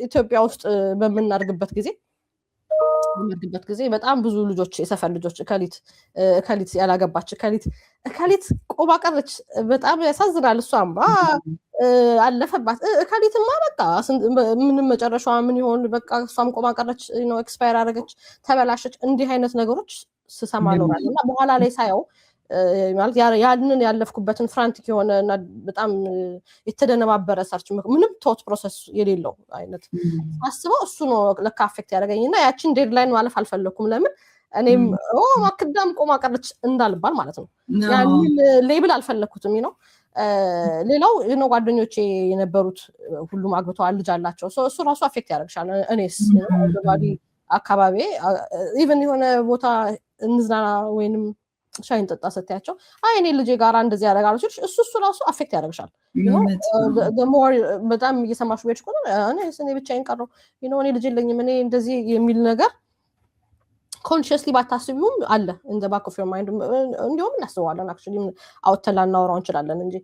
ኢትዮጵያ ውስጥ በምናርግበት ጊዜ በጣም ብዙ ልጆች የሰፈር ልጆች ከሊት ያላገባች ከሊት ቆባ ቀረች በጣም ያሳዝናል እሷም አለፈባት ከሊትማ በቃ ምንም መጨረሻዋ ምን ይሆን በቃ እሷም ቆባ ቀረች ኤክስፓየር አደረገች ተበላሸች እንዲህ አይነት ነገሮች ስሰማ ኖራልና በኋላ ላይ ሳየው ማለት ያንን ያለፍኩበትን ፍራንቲክ የሆነና በጣም የተደነባበረ ሰርች ምንም ቶት ፕሮሰስ የሌለው አይነት አስበው እሱ ነው ለካ አፌክት ያደረገኝና ያቺን ዴድላይን ማለፍ አልፈለኩም ለምን እኔም ማክዳም ቆማ ቀረች እንዳልባል ማለት ነው ያንን ሌብል አልፈለኩትም ሌላው ጓደኞቼ የነበሩት ሁሉም አግብተዋል ልጅ አላቸው እሱ ራሱ አፌክት ያደርግሻል እኔስ ባዲ አካባቢ ኢቭን የሆነ ቦታ እንዝናና ወይንም ሻይን ጠጣ ሰጥያቸው እኔ ልጄ ጋር እንደዚህ ያደርጋሉ እሱ ራሱ አፌክት ያደርግሻል በጣም እየሰማሽ ወይስ ቆነ እኔ ብቻዬን ቀረው እኔ ልጅ የለኝም እኔ እንደዚህ የሚል ነገር ኮንሺየስሊ ባታስቢውም አለ in the back of your mind እንዲሁም እናስባለን actually አውጥተን ላናወራው እንችላለን እንጂ